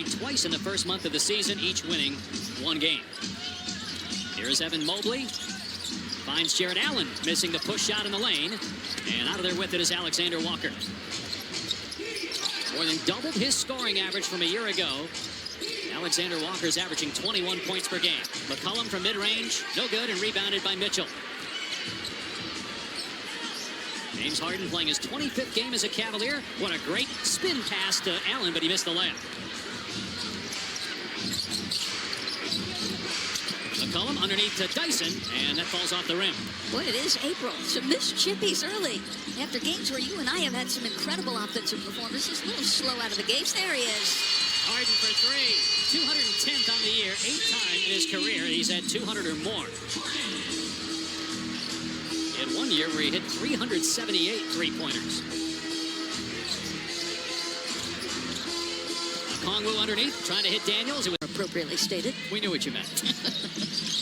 played twice in the first month of the season, each winning one game. Here's Evan Mobley. Finds Jared Allen missing the push shot in the lane. And out of there with it is Alexander Walker. More than doubled his scoring average from a year ago. Alexander Walker's averaging 21 points per game. McCollum from mid-range, no good, and rebounded by Mitchell. James Harden playing his 25th game as a Cavalier. What a great spin pass to Allen, but he missed the layup. McCollum underneath to Dyson, and that falls off the rim. Boy, it is April. Some missed chippies early. After games where you and I have had some incredible offensive performances, a little slow out of the gates. There he is. Harden for three. 210th on the year, 8 times in his career. He's had 200 or more. He had one year where he hit 378 three-pointers. Kongwu underneath, trying to hit Daniels. It was appropriately stated. We knew what you meant.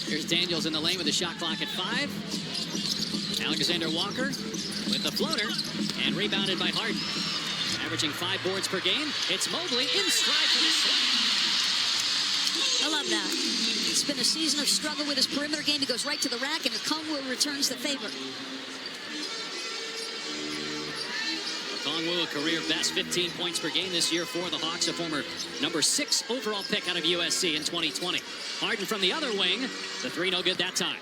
Here's Daniels in the lane with the shot clock at 5. Alexander Walker with the floater and rebounded by Harden. Averaging 5 boards per game. It's Mobley in stride for the shot. I love that. It's been a season of struggle with his perimeter game. He goes right to the rack, and Kongwu returns the favor. Kongwu, a career best 15 points per game this year for the Hawks, a former number 6 overall pick out of USC in 2020. Harden from the other wing. The 3 no good that time.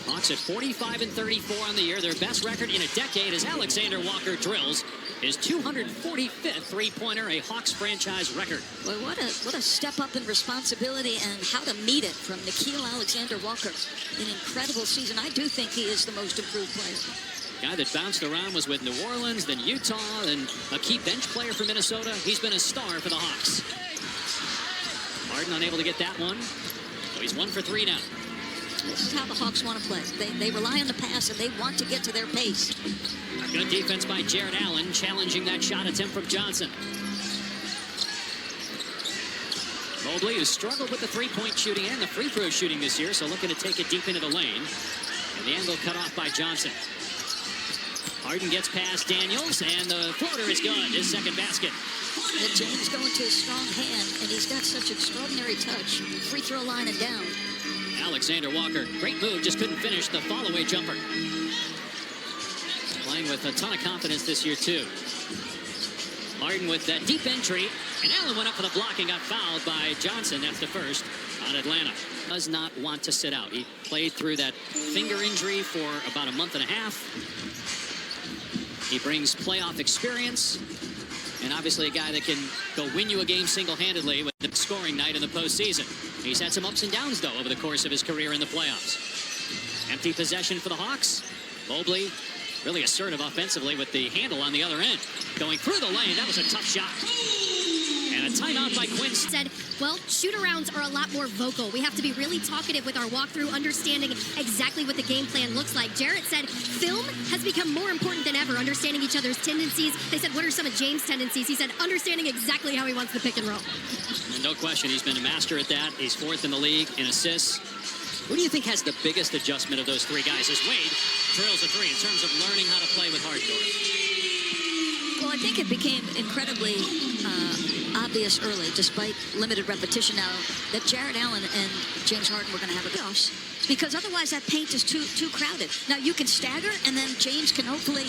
Hawks at 45-34 on the year. Their best record in a decade as Alexander Walker drills his 245th three-pointer, a Hawks franchise record. Boy, what a step up in responsibility and how to meet it from Nickeil Alexander Walker. An incredible season. I do think he is the most improved player. Guy that bounced around was with New Orleans, then Utah, and a key bench player for Minnesota. He's been a star for the Hawks. Harden unable to get that one. So he's 1 for 3 now. This is how the Hawks want to play. They rely on the pass, and they want to get to their pace. Good defense by Jared Allen, challenging that shot attempt from Johnson. Mobley, who struggled with the three-point shooting and the free throw shooting this year, so looking to take it deep into the lane. And the angle cut off by Johnson. Harden gets past Daniels, and the floater is good. His second basket. And James going to his strong hand, and he's got such extraordinary touch. Free throw line and down. Alexander Walker, great move, just couldn't finish the fall-away jumper. Playing with a ton of confidence this year, too. Harden with that deep entry, and Allen went up for the block and got fouled by Johnson. That's the first on Atlanta. Does not want to sit out. He played through that finger injury for about a month and a half. He brings playoff experience, and obviously a guy that can go win you a game single-handedly with the scoring night in the postseason. He's had some ups and downs, though, over the course of his career in the playoffs. Empty possession for the Hawks. Mobley really assertive offensively with the handle on the other end. Going through the lane, that was a tough shot. And a timeout by Quinn. Said, well, shoot-arounds are a lot more vocal. We have to be really talkative with our walkthrough, understanding exactly what the game plan looks like. Jarrett said, film has become more important than ever, understanding each other's tendencies. They said, what are some of James' tendencies? He said, understanding exactly how he wants the pick and roll. And no question, he's been a master at that. He's 4th in the league in assists. Who do you think has the biggest adjustment of those 3 guys? As Wade drills a 3 in terms of learning how to play with Harden? Well, I think it became incredibly obvious early, despite limited repetition now, that Jared Allen and James Harden were going to have a playoffs, because otherwise that paint is too crowded. Now you can stagger, and then James can hopefully,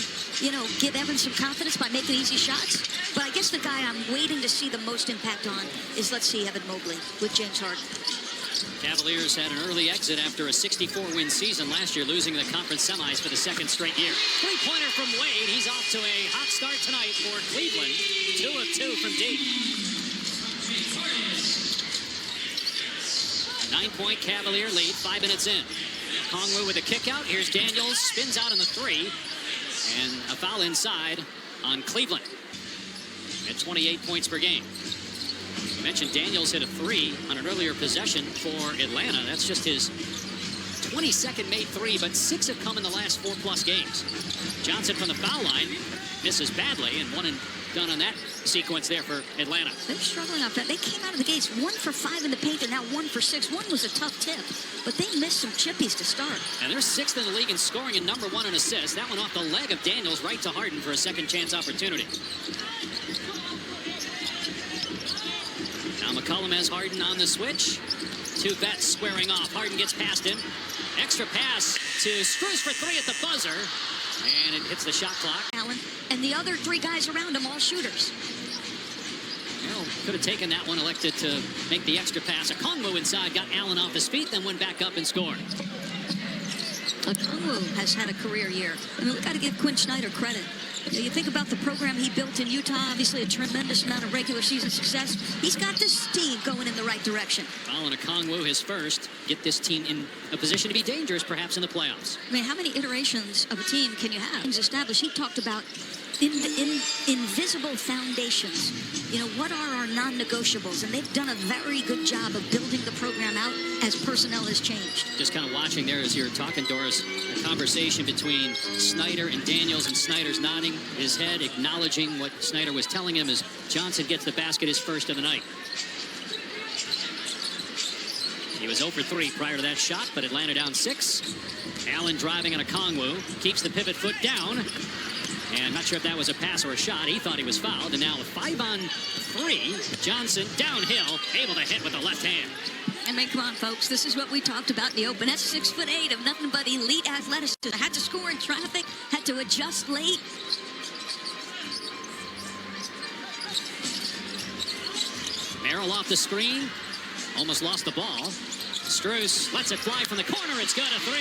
give Evan some confidence by making easy shots. But I guess the guy I'm waiting to see the most impact on is, let's see, Evan Mobley with James Harden. Cavaliers had an early exit after a 64-win season last year, losing the conference semis for the 2nd straight year. Three-pointer from Wade. He's off to a hot start tonight for Cleveland. 2 of 2 from deep. 9-point Cavalier lead, 5 minutes in. Kongwu with a kick out. Here's Daniels, spins out on the 3. And a foul inside on Cleveland at 28 points per game. I mentioned Daniels hit a 3 on an earlier possession for Atlanta. That's just his 22nd made 3, but 6 have come in the last 4+ games. Johnson from the foul line misses badly, and 1 and done on that sequence there for Atlanta. They're struggling off that. They came out of the gates 1 for 5 in the paint, and now 1 for 6. 1 was a tough tip, but they missed some chippies to start. And they're 6th in the league in scoring and number 1 in assists. That one off the leg of Daniels right to Harden for a second chance opportunity. McCollum has Harden on the switch. Two vets squaring off. Harden gets past him. Extra pass to Strus for three at the buzzer. And it hits the shot clock. Allen and the other three guys around him, all shooters. Well, could have taken that one, elected to make the extra pass. Okongwu inside, got Allen off his feet, then went back up and scored. Okongwu has had a career year. I mean, we've got to give Quinn Snyder credit. You think about the program he built in Utah, obviously a tremendous amount of regular season success. He's got this team going in the right direction. Following Okongwu, his first, get this team in a position to be dangerous perhaps in the playoffs. I mean, how many iterations of a team can you have? Teams established. He talked about invisible foundations. You know, what are our non-negotiables? And they've done a very good job of building the program out as personnel has changed. Just kind of watching there as you're talking, Doris, a conversation between Snyder and Daniels, and Snyder's nodding his head, acknowledging what Snyder was telling him as Johnson gets the basket, his first of the night. He was 0 for 3 prior to that shot, but Atlanta down 6. Allen driving on Okongwu, keeps the pivot foot down. And not sure if that was a pass or a shot. He thought he was fouled. And now a 5-on-3. Johnson downhill, able to hit with the left hand. I mean, come on, folks. This is what we talked about in the open. That's 6'8" of nothing but elite athleticism. Had to score in traffic, had to adjust late. Merrill off the screen. Almost lost the ball. Strus lets it fly from the corner. It's good, a 3.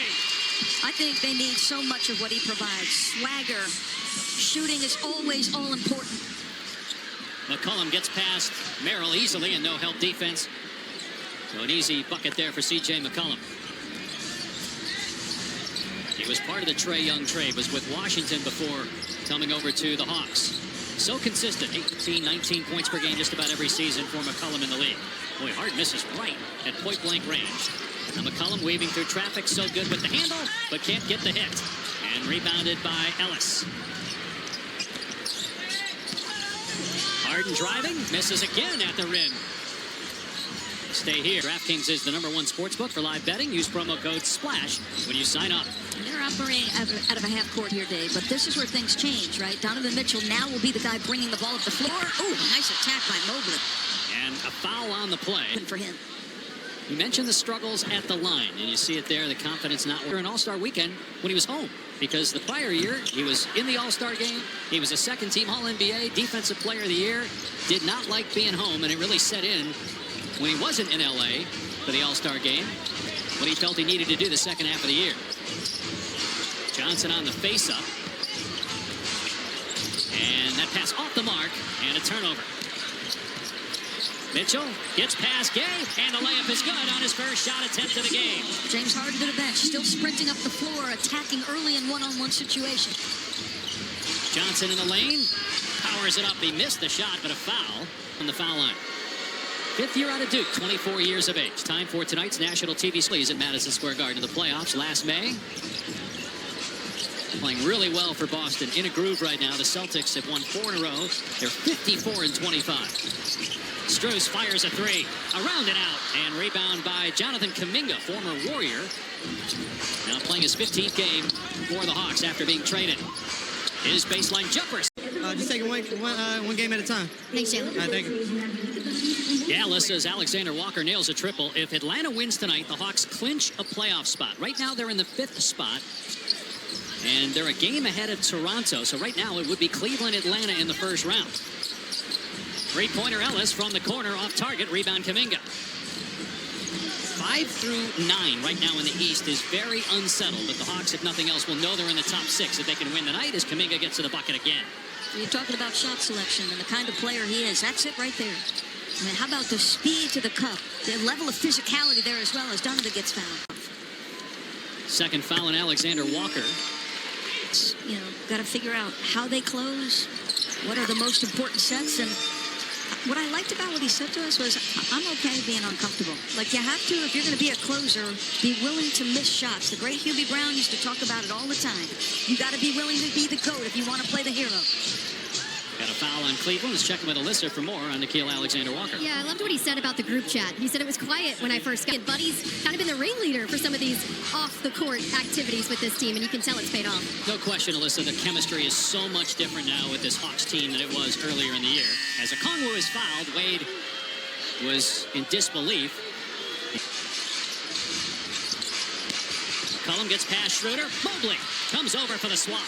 I think they need so much of what he provides. Swagger. Shooting is always all important. McCollum gets past Merrill easily and no help defense. So an easy bucket there for C.J. McCollum. He was part of the Trae Young trade, was with Washington before coming over to the Hawks. So consistent, 18, 19 points per game just about every season for McCollum in the league. Boy, Hart misses right at point-blank range. Now McCollum weaving through traffic, so good with the handle, but can't get the hit. And rebounded by Ellis. Harden driving, misses again at the rim. Stay here. DraftKings is the #1 sportsbook for live betting. Use promo code SPLASH when you sign up. And they're operating out of a half court here, Dave. But this is where things change, right? Donovan Mitchell now will be the guy bringing the ball up the floor. Ooh, nice attack by Mobley. And a foul on the play. For him. You mentioned the struggles at the line, and you see it there, the confidence not an All-Star weekend when he was home. Because the prior year, he was in the All-Star game. He was a second-team All-NBA, Defensive Player of the Year. Did not like being home, and it really set in when he wasn't in L.A. for the All-Star game. What he felt he needed to do the second half of the year. Johnson on the face-up. And that pass off the mark, and a turnover. Mitchell gets past Gay, and the layup is good on his first shot attempt of the game. James Harden to the bench, still sprinting up the floor, attacking early in one-on-one situation. Johnson in the lane, powers it up. He missed the shot, but a foul on the foul line. 5th year out of Duke, 24 years of age. Time for tonight's national TV squeeze at Madison Square Garden in the playoffs last May. Playing really well for Boston. In a groove right now. The Celtics have won 4 in a row. They're 54-25. Strus fires a 3. Around and out. And rebound by Jonathan Kuminga, former Warrior. Now playing his 15th game for the Hawks after being traded. His baseline jumper. Just taking one game at a time. Thanks, Jalen. All right, thank you. Dallas says Alexander Walker nails a triple. If Atlanta wins tonight, the Hawks clinch a playoff spot. Right now, they're in the 5th spot. And they're a game ahead of Toronto. So right now, it would be Cleveland-Atlanta in the first round. Three-pointer Ellis from the corner off target. Rebound Kuminga. 5 through 9 right now in the East is very unsettled. But the Hawks, if nothing else, will know they're in the top 6 if they can win tonight as Kuminga gets to the bucket again. You're talking about shot selection and the kind of player he is. That's it right there. I mean, how about the speed to the cup? The level of physicality there as well as Donovan gets fouled. Second foul on Alexander Walker. You know, got to figure out how they close. What are the most important sets? And what I liked about what he said to us was, I'm okay being uncomfortable. Like, you have to, if you're going to be a closer, be willing to miss shots. The great Hubie Brown used to talk about it all the time. You got to be willing to be the GOAT if you want to play the hero. Got a foul on Cleveland. Let's check in with Alyssa for more on Nickeil Alexander-Walker. Yeah, I loved what he said about the group chat. He said it was quiet when I first got. Buddy's kind of been the ringleader for some of these off-the-court activities with this team, and you can tell it's paid off. No question, Alyssa, the chemistry is so much different now with this Hawks team than it was earlier in the year. As Okongwu is fouled, Wade was in disbelief. Cullum gets past Schroeder. Mobley comes over for the swap.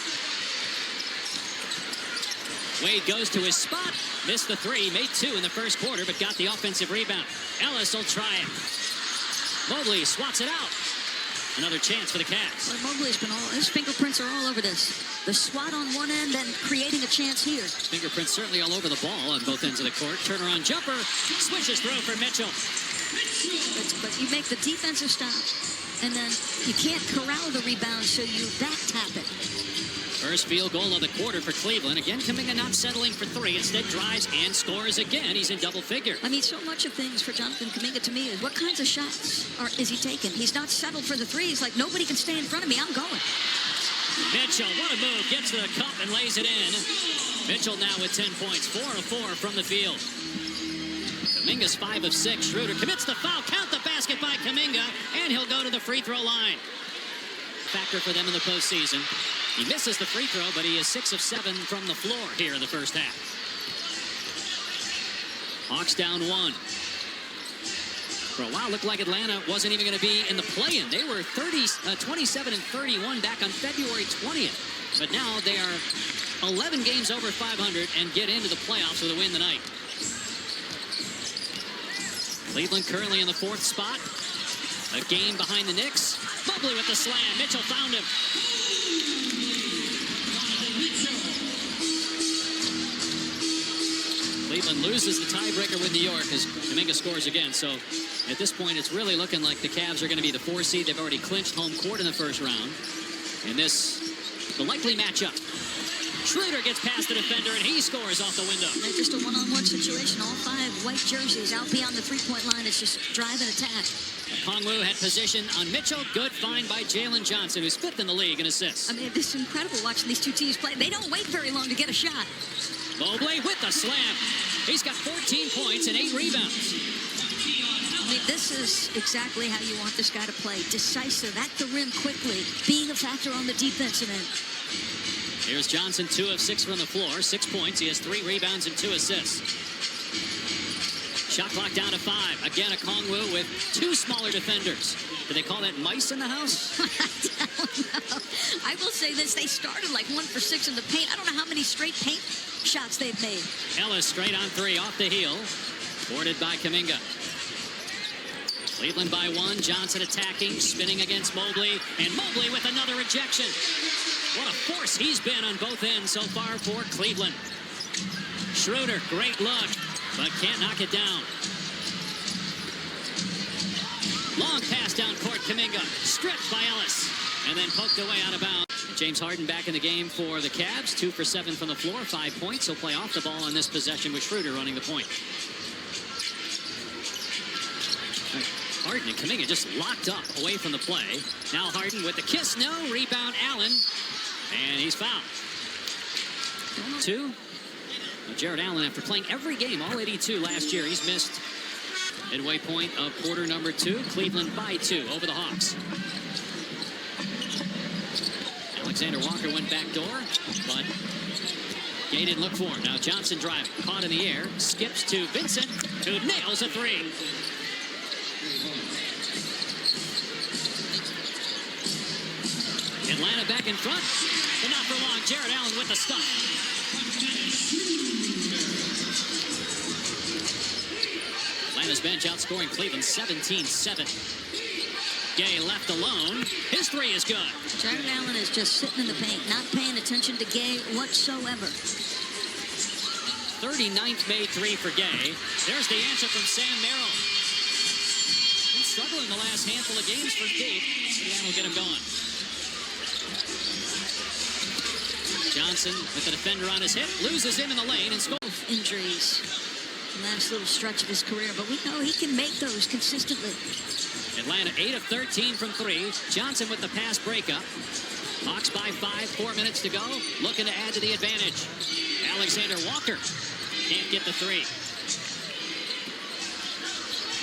Wade goes to his spot. Missed the three. Made two in the first quarter, but got the offensive rebound. Ellis will try it. Mobley swats it out. Another chance for the Cavs. Well, Mobley's been his fingerprints are all over this. The swat on one end, then creating a chance here. Fingerprints certainly all over the ball on both ends of the court. Turnaround jumper. Swishes throw for Mitchell. But you make the defensive stop, and then you can't corral the rebound, so you back tap it. First field goal of the quarter for Cleveland. Again, Kuminga not settling for three. Instead, drives and scores again. He's in double figure. I mean, so much of things for Jonathan Kuminga to me is what kinds of shots is he taking? He's not settled for the three. He's like, nobody can stay in front of me. I'm going. Mitchell, what a move. Gets to the cup and lays it in. Mitchell now with 10 points. 4 of 4 from the field. Kuminga's 5 of 6. Schroeder commits the foul. Count the basket by Kuminga, and he'll go to the free throw line. Factor for them in the postseason. He misses the free throw, but he is 6 of 7 from the floor here in the first half. Hawks down 1. For a while, looked like Atlanta wasn't even going to be in the play-in. They were 27 and 31 back on February 20th. But now they are 11 games over 500 and get into the playoffs with a win tonight. Cleveland currently in the 4th spot. A game behind the Knicks. Mobley with the slam. Mitchell found him. Cleveland loses the tiebreaker with New York as Kuminga scores again. So at this point, it's really looking like the Cavs are going to be the 4 seed. They've already clinched home court in the first round. And this, the likely matchup. Schroeder gets past the defender, and he scores off the window. They're just a one-on-one situation. All 5 white jerseys out beyond the three-point line. It's just drive and attack. Kongwu had position on Mitchell. Good find by Jalen Johnson, who's 5th in the league in assists. I mean, it's incredible watching these two teams play. They don't wait very long to get a shot. Mobley with the slam. He's got 14 points and 8 rebounds. I mean, this is exactly how you want this guy to play. Decisive, at the rim quickly, being a factor on the defensive end. Here's Johnson, 2 of 6 from the floor, 6 points. He has 3 rebounds and 2 assists. Shot clock down to 5. Again, a Kongwu with 2 smaller defenders. Do they call that mice in the house? I don't know. I will say this, they started like 1 for 6 in the paint. I don't know how many straight paint shots they've made. Ellis straight on 3 off the heel. Boarded by Kuminga. Cleveland by 1. Johnson attacking, spinning against Mobley. And Mobley with another rejection. What a force he's been on both ends so far for Cleveland. Schroeder, great look, but can't knock it down. Long pass down court, Kuminga. Stripped by Ellis. And then poked away out of bounds. James Harden back in the game for the Cavs. 2 for 7 from the floor, 5 points. He'll play off the ball on this possession with Schroeder running the point. Harden and Kuminga just locked up away from the play. Now Harden with the kiss. No. Rebound Allen. And he's fouled. 2. Jared Allen, after playing every game, all 82 last year, he's missed midway point of quarter number 2. Cleveland by 2 over the Hawks. Alexander Walker went back door, but Gay didn't look for him. Now Johnson driving, caught in the air, skips to Vincent, who nails a 3. Atlanta back in front, but not for long. Jared Allen with the stop. Atlanta's bench outscoring Cleveland 17-7. Gay left alone. His 3 is good. Jared Allen is just sitting in the paint, not paying attention to Gay whatsoever. 39th made 3 for Gay. There's the answer from Sam Merrill. Been struggling the last handful of games for deep. Indiana will get him going. Johnson with the defender on his hip, loses him in the lane and scores. Injuries, last little stretch of his career, but we know he can make those consistently. Atlanta 8 of 13 from 3. Johnson with the pass breakup. Hawks by 5, 4 minutes to go. Looking to add to the advantage. Alexander Walker can't get the 3.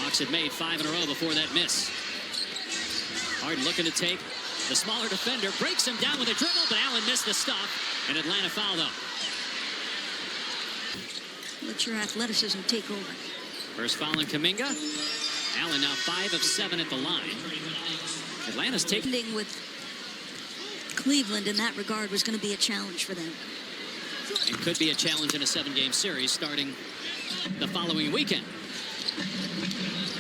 Hawks had made 5 in a row before that miss. Harden looking to take the smaller defender, breaks him down with a dribble, but Allen missed the stop, and Atlanta foul though. Let your athleticism take over. First foul on Kuminga. Allen now 5 of 7 at the line. Atlanta's taking with Cleveland in that regard was going to be a challenge for them. and could be a challenge in a 7-game series starting the following weekend.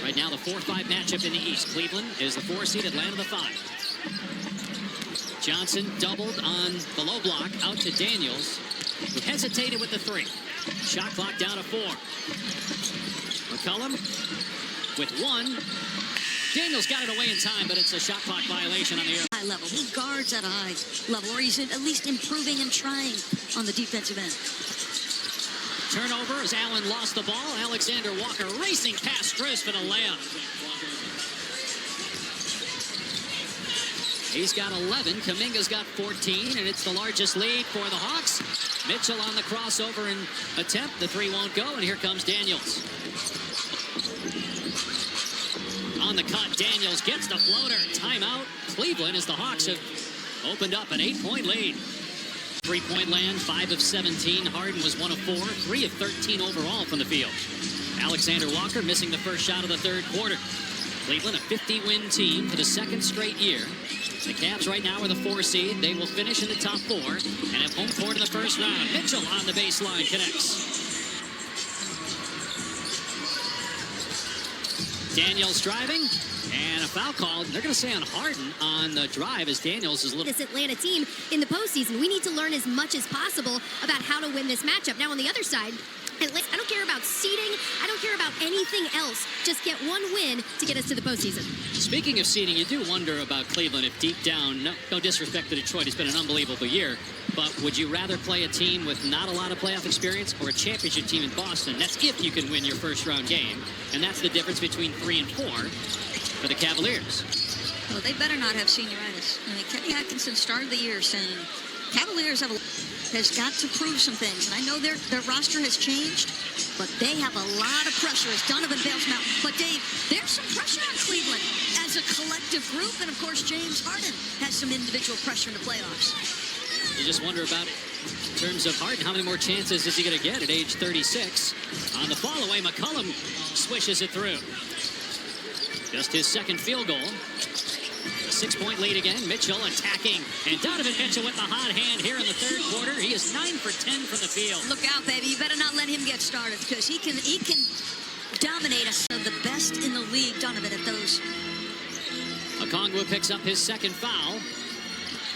Right now, the 4-5 matchup in the East. Cleveland is the 4 seed, Atlanta the 5. Johnson doubled on the low block out to Daniels, who hesitated with the 3. Shot clock down to 4. McCollum with 1. Daniels got it away in time, but it's a shot clock violation on the air. High level. He guards at a high level, or he's at least improving and trying on the defensive end. Turnover as Allen lost the ball. Alexander Walker racing past Strus for the layup. He's got 11. Kuminga's got 14, and it's the largest lead for the Hawks. Mitchell on the crossover and attempt. The 3 won't go, and here comes Daniels. On the cut, Daniels gets the floater. Timeout, Cleveland, as the Hawks have opened up an 8-point lead. 3-point land, 5 of 17. Harden was 1 of 4, 3 of 13 overall from the field. Alexander Walker missing the first shot of the third quarter. Cleveland, a 50-win team for the 2nd straight year. The Cavs right now are the 4 seed. They will finish in the top 4 and have home court in the first round. Mitchell on the baseline connects. Daniels driving, and a foul called. They're going to say on Harden on the drive as Daniels is a little... This Atlanta team in the postseason, we need to learn as much as possible about how to win this matchup. Now on the other side, I don't care about seeding. I don't care about anything else. Just get 1 win to get us to the postseason. Speaking of seeding, you do wonder about Cleveland if deep down, no disrespect to Detroit, it's been an unbelievable year, but would you rather play a team with not a lot of playoff experience or a championship team in Boston? That's if you can win your first round game, and that's the difference between 3 and 4 for the Cavaliers. Well, they better not have senioritis. I mean, Kenny Atkinson started the year saying Cavaliers has got to prove some things. And I know their roster has changed, but they have a lot of pressure as Donovan bails them out. But Dave, there's some pressure on Cleveland as a collective group. And of course, James Harden has some individual pressure in the playoffs. You just wonder about it in terms of Harden. How many more chances is he going to get at age 36? On the fall away, McCollum swishes it through. Just his 2nd field goal. A 6-point lead again. Mitchell attacking. And Donovan Mitchell with the hot hand here in the 3rd quarter. He is 9 for 10 from the field. Look out, baby. You better not let him get started because he can dominate us. The best in the league, Donovan, at those. Okongwu picks up his 2nd foul.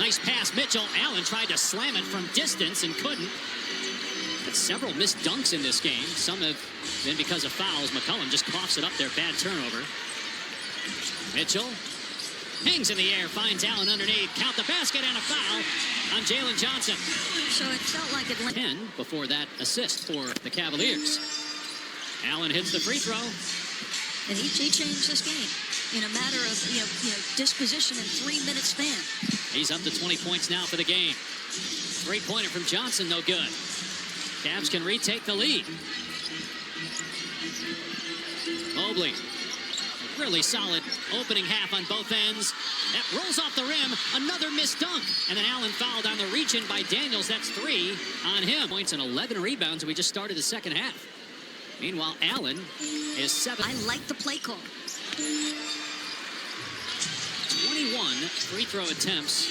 Nice pass, Mitchell. Allen tried to slam it from distance and couldn't. But several missed dunks in this game. Some have been because of fouls. McCollum just coughs it up there. Bad turnover. Mitchell hangs in the air, finds Allen underneath. Count the basket and a foul on Jalen Johnson. So it felt like it went 10 before that assist for the Cavaliers. Allen hits the free throw. And he changed this game in a matter of you know disposition in 3-minute span. He's up to 20 points now for the game. 3-pointer from Johnson, no good. Cavs can retake the lead. Mobley. Really solid opening half on both ends. That rolls off the rim. Another missed dunk. And then Allen fouled on the reach-in by Daniels. That's 3 on him. Points and 11 rebounds. We just started the 2nd half. Meanwhile, Allen is 7. I like the play call. 21 free throw attempts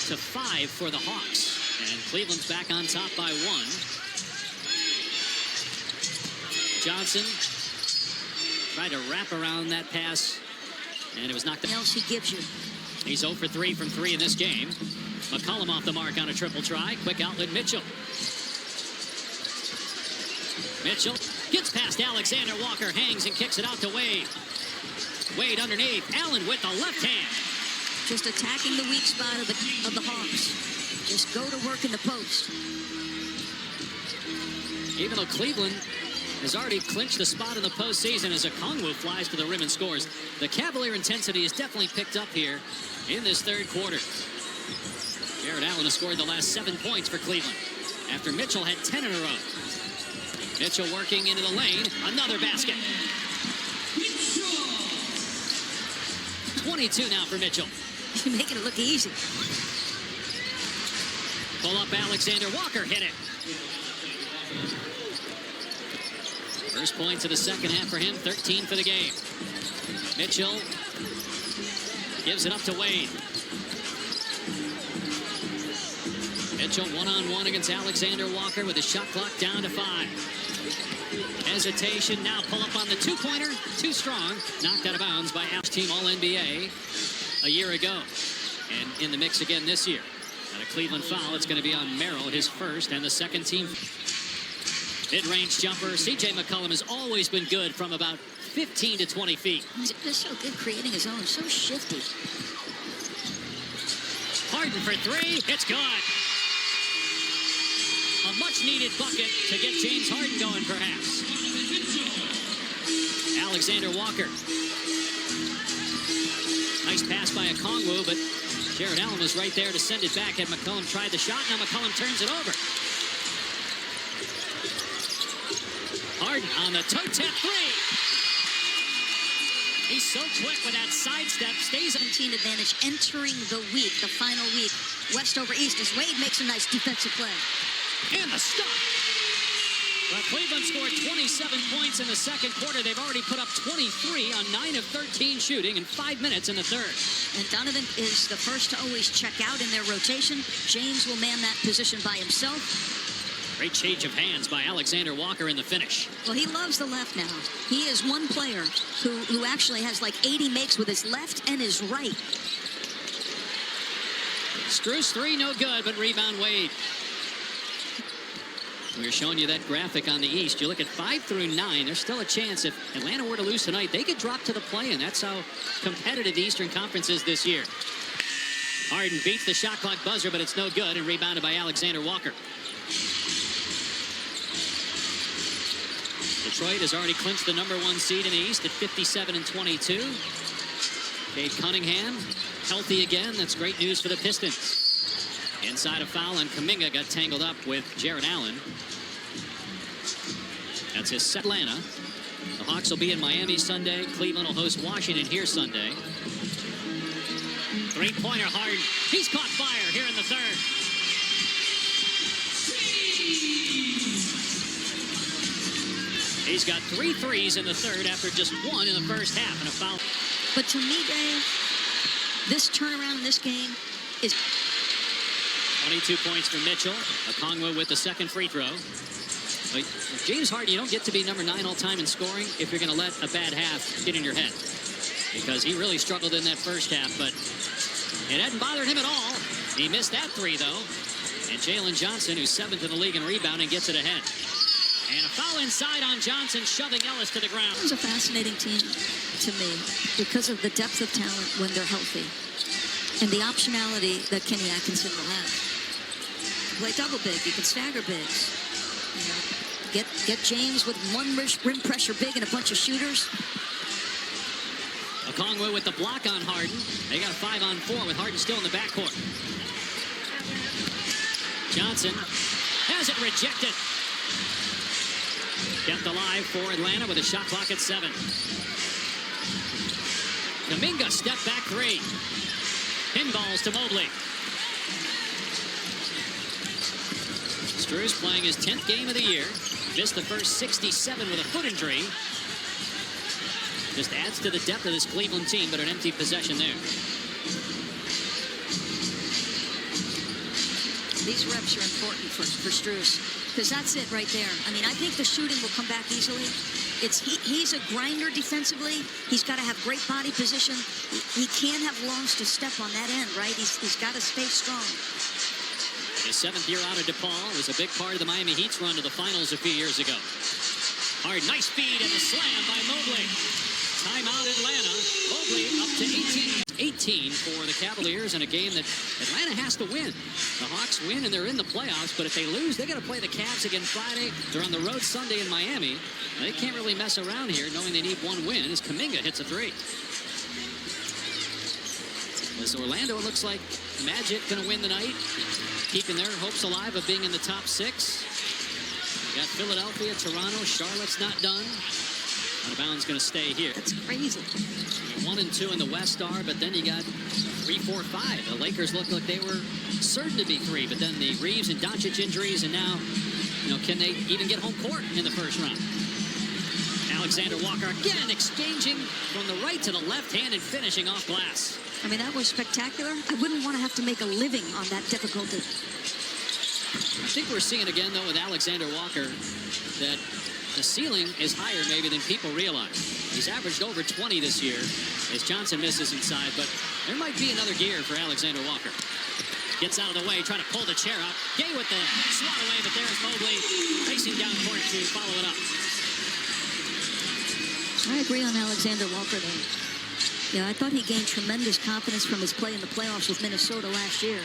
to 5 for the Hawks. And Cleveland's back on top by 1. Johnson tried to wrap around that pass, and it was knocked out. Else he gives you. He's 0 for 3 from 3 in this game. McCollum off the mark on a triple try. Quick outlet, Mitchell. Mitchell gets past Alexander Walker, hangs and kicks it out to Wade. Wade underneath. Allen with the left hand. Just attacking the weak spot of the Hawks. Just go to work in the post. Even though Cleveland has already clinched the spot in the postseason as Okongwu flies to the rim and scores. The Cavalier intensity has definitely picked up here in this 3rd quarter. Jared Allen has scored the last 7 points for Cleveland after Mitchell had 10 in a row. Mitchell working into the lane. Another basket. 22 now for Mitchell. You're making it look easy. Pull up Alexander Walker hit it. First points of the second half for him, 13 for the game. Mitchell gives it up to Wade. Mitchell one-on-one against Alexander Walker with the shot clock down to 5. Hesitation, now pull up on the two-pointer, too strong. Knocked out of bounds by Al's team All-NBA a year ago. And in the mix again this year. And a Cleveland foul, it's going to be on Merrill, his first and the second team. Mid-range jumper, C.J. McCollum has always been good from about 15 to 20 feet. He's just so good creating his own, so shifty. Harden for three, it's good. A much-needed bucket to get James Harden going, perhaps. Alexander Walker. Nice pass by Okongwu, but Jared Allen was right there to send it back. Had McCollum tried the shot, now McCollum turns it over. Harden on the toe tap three. He's so quick with that sidestep. Stays 17 advantage entering the week, the final week. West over East as Wade makes a nice defensive play. And the stop. Well, Cleveland scored 27 points in the second quarter. They've already put up 23 on 9 of 13 shooting in 5 minutes in the third. And Donovan is the first to always check out in their rotation. James will man that position by himself. Great change of hands by Alexander Walker in the finish. Well, he loves the left now. He is one player who actually has like 80 makes with his left and his right. Strus three, no good, but rebound Wade. We were showing you that graphic on the East. You look at 5 through 9, there's still a chance if Atlanta were to lose tonight, they could drop to the play-in. That's how competitive the Eastern Conference is this year. Harden beats the shot clock buzzer, but it's no good, and rebounded by Alexander Walker. Detroit has already clinched the #1 seed in the East at 57-22. Cade Cunningham healthy again. That's great news for the Pistons. Inside a foul, and Kuminga got tangled up with Jared Allen. That's his set. Atlanta. The Hawks will be in Miami Sunday. Cleveland will host Washington here Sunday. Three-pointer Harden. He's caught fire here in the third. He's got 3 threes in the third after just 1 in the first half and a foul. But to me, Dave, this turnaround in this game is 22 points for Mitchell. Okongwu with the second free throw. But James Harden, you don't get to be number 9 all time in scoring if you're going to let a bad half get in your head. Because he really struggled in that first half, but it hadn't bothered him at all. He missed that 3, though. And Jalen Johnson, who's 7th in the league in rebounding, gets it ahead. And a foul inside on Johnson, shoving Ellis to the ground. It's a fascinating team to me because of the depth of talent when they're healthy and the optionality that Kenny Atkinson will have. Play double big, you can stagger bigs. You know, get James with one rim pressure big and a bunch of shooters. Okongwu with the block on Harden. They got a 5-on-4 with Harden still in the backcourt. Johnson has it rejected. Kept alive for Atlanta with a shot clock at 7. Kuminga step back 3. Pinballs to Mobley. Strus playing his 10th game of the year. Missed the first 67 with a foot injury. Just adds to the depth of this Cleveland team, but an empty possession there. These reps are important for Strus. Because that's it right there. I mean, I think the shooting will come back easily. He's a grinder defensively. He's got to have great body position. He can't have lungs to step on that end, right? He's got to stay strong. His 7th year out of DePaul was a big part of the Miami Heat's run to the finals a few years ago. Hard, nice feed and the slam by Mobley. Timeout Atlanta. Mobley up to 18 for the Cavaliers in a game that Atlanta has to win. The Hawks win and they're in the playoffs, but if they lose, they got to play the Cavs again Friday. They're on the road Sunday in Miami. They can't really mess around here knowing they need one win as Kuminga hits a 3. As Orlando, it looks like Magic going to win the night, keeping their hopes alive of being in the top 6. You got Philadelphia, Toronto, Charlotte's not done. Out of bounds going to stay here. That's crazy. 1 and 2 in the West are, but then you got 3, 4, 5. The Lakers looked like they were certain to be 3, but then the Reeves and Doncic injuries, and now, can they even get home court in the first round? Alexander Walker again exchanging from the right to the left hand and finishing off glass. I mean, that was spectacular. I wouldn't want to have to make a living on that difficulty. I think we're seeing again, though, with Alexander Walker, that the ceiling is higher maybe than people realize. He's averaged over 20 this year as Johnson misses inside, but there might be another gear for Alexander Walker. Gets out of the way, trying to pull the chair up. Gay with the swat away, but there's Mobley racing down court to follow it up. I agree on Alexander Walker, though. Yeah, I thought he gained tremendous confidence from his play in the playoffs with Minnesota last year.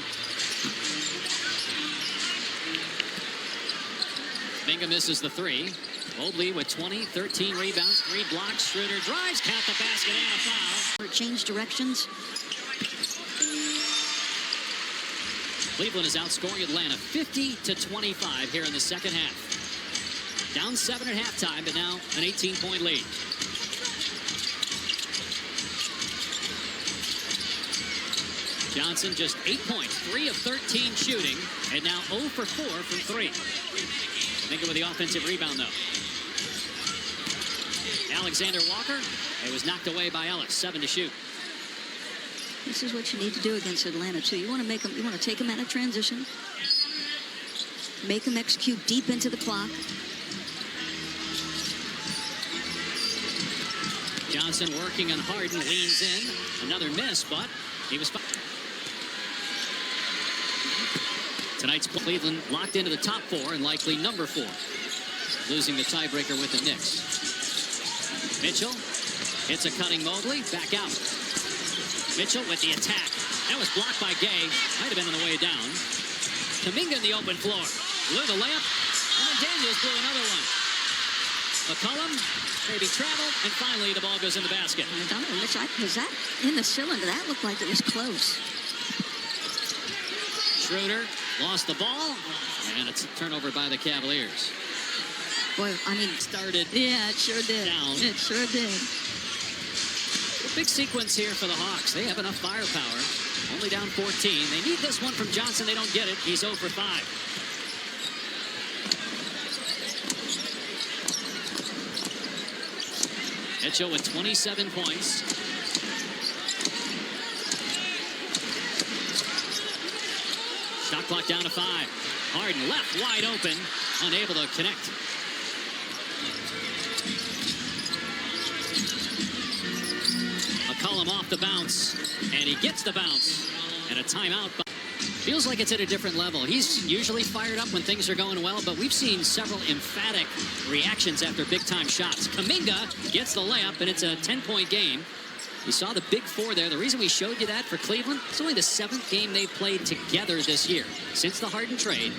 Kuminga misses the three. Mobley with 20, 13 rebounds, 3 blocks. Schroeder drives, count the basket, and a foul. Change directions. Cleveland is outscoring Atlanta 50-25 here in the second half. Down 7 at halftime, but now an 18-point lead. Johnson just 8 points, 3 of 13 shooting, and now 0 for 4 from 3. Kuminga with the offensive rebound, though. Alexander Walker, it was knocked away by Ellis. 7 to shoot. This is what you need to do against Atlanta, too. You want to make them, you want to take them out of transition, make them execute deep into the clock. Johnson working on Harden, leans in. Another miss, but he was fine. Tonight's Cleveland locked into the top 4 and likely number 4. Losing the tiebreaker with the Knicks. Mitchell hits a cutting Mobley. Back out. Mitchell with the attack. That was blocked by Gay. Might have been on the way down. Kuminga in the open floor. Blew the layup. And then Daniels blew another one. McCollum maybe traveled. And finally the ball goes in the basket. Donovan Mitchell, was that in the cylinder? That looked like it was close. Schroeder lost the ball. And it's a turnover by the Cavaliers. Boy, I mean, started. Yeah, it sure did. Down. It sure did. A big sequence here for the Hawks. They have enough firepower. Only down 14. They need this one from Johnson. They don't get it. He's 0 for 5. Mitchell with 27 points. Shot clock down to 5. Harden left wide open. Unable to connect. McCollum off the bounce, and he gets the bounce, and a timeout. Feels like it's at a different level. He's usually fired up when things are going well, but we've seen several emphatic reactions after big-time shots. Kuminga gets the layup, and it's a 10-point game. You saw the big 4 there. The reason we showed you that for Cleveland, it's only the 7th game they've played together this year since the Harden trade.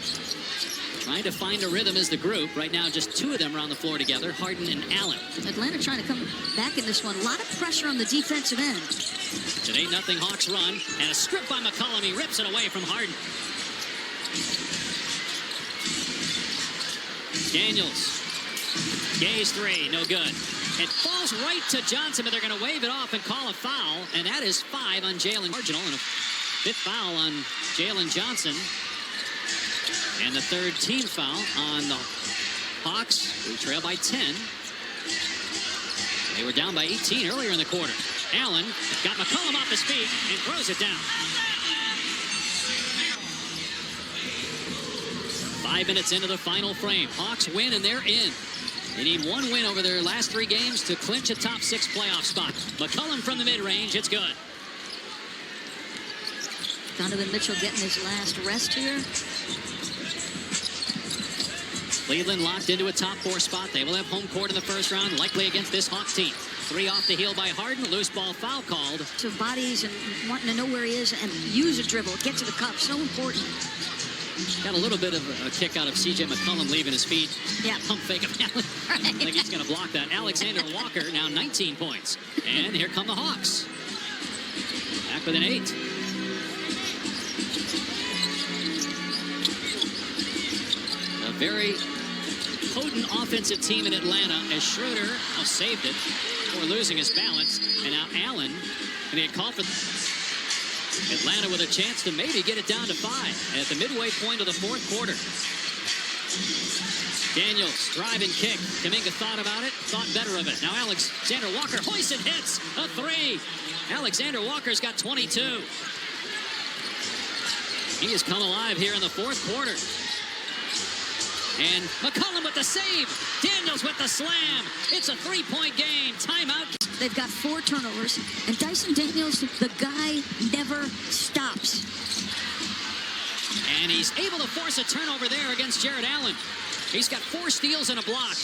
Trying to find a rhythm as the group. Right now, just 2 of them are on the floor together, Harden and Allen. Atlanta trying to come back in this one. A lot of pressure on the defensive end. It's an 8-0 Hawks run, and a strip by McCollum. He rips it away from Harden. Daniels. Gay's 3, no good. It falls right to Johnson, but they're going to wave it off and call a foul, and that is 5 on Jalen Marginal, and a 5th foul on Jalen Johnson. And the 3rd team foul on the Hawks, who trail by 10. They were down by 18 earlier in the quarter. Allen got McCollum off his feet and throws it down. 5 minutes into the final frame. Hawks win, and they're in. They need 1 win over their last 3 games to clinch a top 6 playoff spot. McCollum from the mid-range. It's good. Donovan Mitchell getting his last rest here. Cleveland locked into a top 4 spot. They will have home court in the first round, likely against this Hawk team. 3 off the heel by Harden. Loose ball foul called. To bodies and wanting to know where he is and use a dribble. Get to the cup. So important. Got a little bit of a kick out of C.J. McCollum leaving his feet. Yeah. Pump fake of Allen. Right. I think he's going to block that. Alexander Walker now 19 points. And here come the Hawks. Back with an 8. A very potent offensive team in Atlanta as Schroeder saved it before losing his balance. And now Allen going to get called for Atlanta with a chance to maybe get it down to 5 at the midway point of the 4th quarter. Daniels, drive and kick. Kuminga thought about it, thought better of it. Now Alexander Walker hoists and hits a three. Alexander Walker's got 22. He has come alive here in the fourth quarter. And McCollum with the save. Daniels with the slam. It's a three-point game. Timeout. They've got 4 turnovers, and Dyson Daniels, the guy never stops. And he's able to force a turnover there against Jared Allen. He's got 4 steals and a block.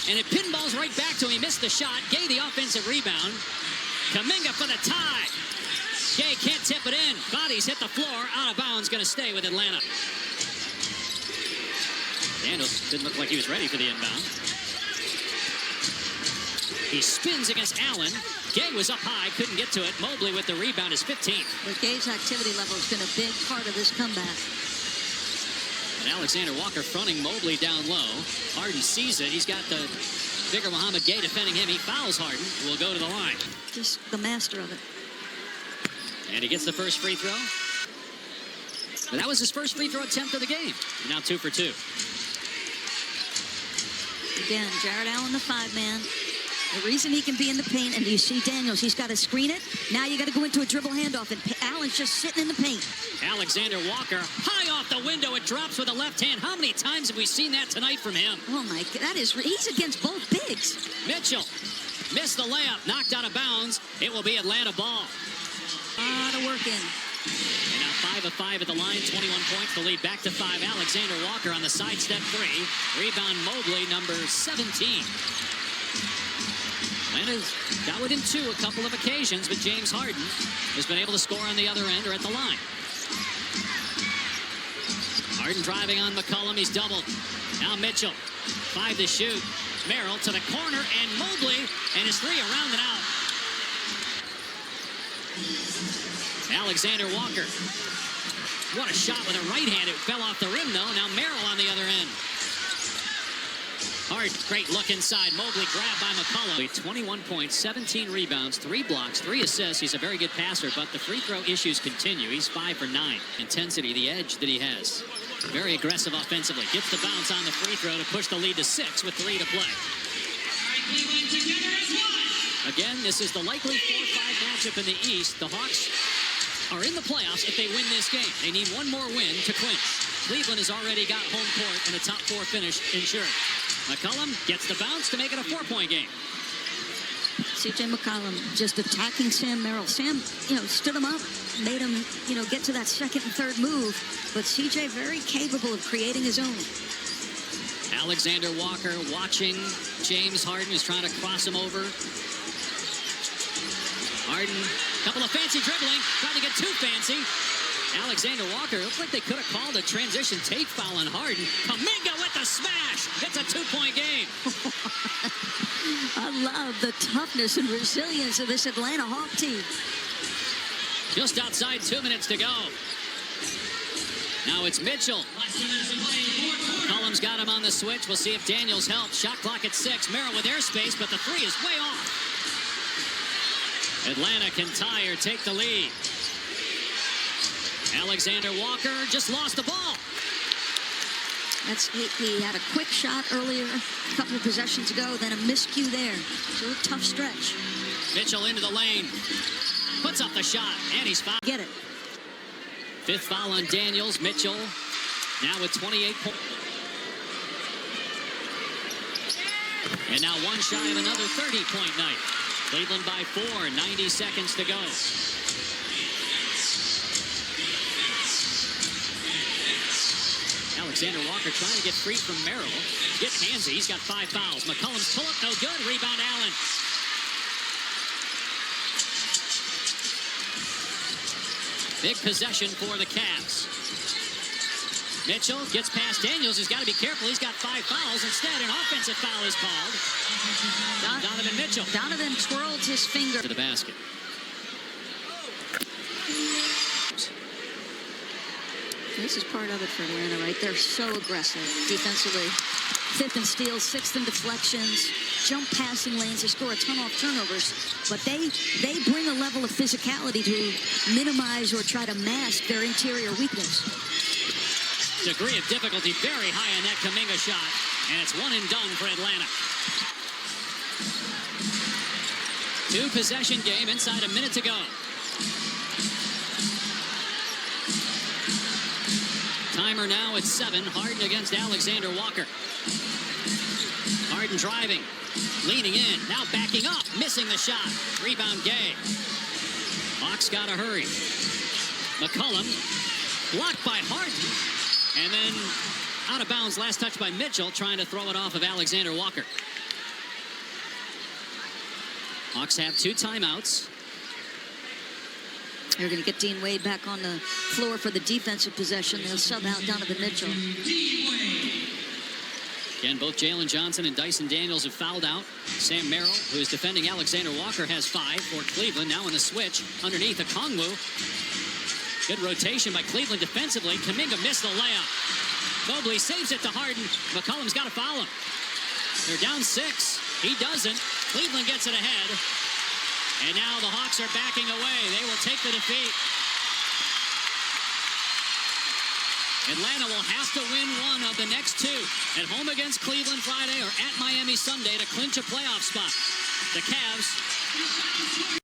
And it pinballs right back to him. He missed the shot. Gay the offensive rebound. Kuminga for the tie. Gay can't tip it in. Bodies hit the floor. Out of bounds. Going to stay with Atlanta. Daniels didn't look like he was ready for the inbound. He spins against Allen. Gay was up high, couldn't get to it. Mobley with the rebound is 15. But Gay's activity level has been a big part of this comeback. And Alexander Walker fronting Mobley down low. Harden sees it. He's got the bigger Mohamed Gay defending him. He fouls Harden. Will go to the line. Just the master of it. And he gets the first free throw. But that was his first free throw attempt of the game. Now 2 for 2. Again, Jared Allen, the 5-man. The reason he can be in the paint, and you see Daniels, he's got to screen it. Now you got to go into a dribble handoff, and Allen's just sitting in the paint. Alexander Walker, high off the window. It drops with the left hand. How many times have we seen that tonight from him? Oh, my God. He's against both bigs. Mitchell missed the layup, knocked out of bounds. It will be Atlanta ball. A lot of work in. And now 5 of 5 at the line, 21 points. The lead back to 5. Alexander Walker on the sidestep 3. Rebound Mobley, number 17. Atlanta's got within 2 a couple of occasions, but James Harden has been able to score on the other end or at the line. Harden driving on McCollum. He's doubled. Now Mitchell. 5 to shoot. Merrill to the corner, and Mobley, and his 3 around and out. Alexander Walker. What a shot with a right hand. It fell off the rim, though. Now Merrill on the other end. Hard, great look inside. Mobley grabbed by McCollum. 21 points, 17 rebounds, 3 blocks, 3 assists. He's a very good passer, but the free throw issues continue. He's 5 for 9. Intensity, the edge that he has. Very aggressive offensively. Gets the bounce on the free throw to push the lead to 6 with 3 to play. Again, this is the likely 4-5 matchup in the East. The Hawks are in the playoffs if they win this game. They need one more win to clinch. Cleveland has already got home court and a top 4 finish insured. McCollum gets the bounce to make it a 4-point game. C.J. McCollum just attacking Sam Merrill. Sam, stood him up, made him, get to that second and third move. But C.J. very capable of creating his own. Alexander Walker watching James Harden, who's trying to cross him over. Harden, couple of fancy dribbling, trying to get too fancy. Alexander Walker, looks like they could have called a transition take foul on Harden. Kuminga with the smash. It's a 2-point game. I love the toughness and resilience of this Atlanta Hawk team. Just outside 2 minutes to go. Now it's Mitchell. McCollum's got him on the switch. We'll see if Daniels helps. Shot clock at 6. Merrill with airspace, but the 3 is way off. Atlanta can tie or take the lead. Alexander Walker just lost the ball. He had a quick shot earlier, a couple of possessions ago, then a miscue there. So a tough stretch. Mitchell into the lane. Puts up the shot, and he's fouled. Get it. 5th foul on Daniels. Mitchell now with 28 points. And now one shy of another 30-point night. Cleveland by 4, 90 seconds to go. Alexander Walker trying to get free from Merrill. Get handsy. He's got 5 fouls. McCollum's pull-up, no good. Rebound, Allen. Big possession for the Cavs. Mitchell gets past Daniels. He's got to be careful. He's got 5 fouls. Instead, an offensive foul is called. Donovan Mitchell. Donovan twirled his finger To the basket. This is part of it for Atlanta, right? They're so aggressive defensively. 5th in steals, 6th in deflections, jump passing lanes. They score a ton off turnovers, but they bring a level of physicality to minimize or try to mask their interior weakness. Degree of difficulty very high on that Kuminga shot. And it's one and done for Atlanta. 2-possession game inside a minute to go. Timer now at 7. Harden against Alexander Walker. Harden driving. Leaning in. Now backing up. Missing the shot. Rebound Gay. Hawks got to hurry. McCollum. Blocked by Harden. And then out of bounds. Last touch by Mitchell. Trying to throw it off of Alexander Walker. Hawks have 2 timeouts. They're going to get Dean Wade back on the floor for the defensive possession. They'll sub out Donovan Mitchell. Again, both Jalen Johnson and Dyson Daniels have fouled out. Sam Merrill, who is defending Alexander Walker, has 5 for Cleveland. Now in the switch underneath Okongwu. Good rotation by Cleveland defensively. Kuminga missed the layup. Mobley saves it to Harden. McCollum's got to foul him. They're down 6. He doesn't. Cleveland gets it ahead. And now the Hawks are backing away. They will take the defeat. Atlanta will have to win one of the next 2. At home against Cleveland Friday or at Miami Sunday to clinch a playoff spot. The Cavs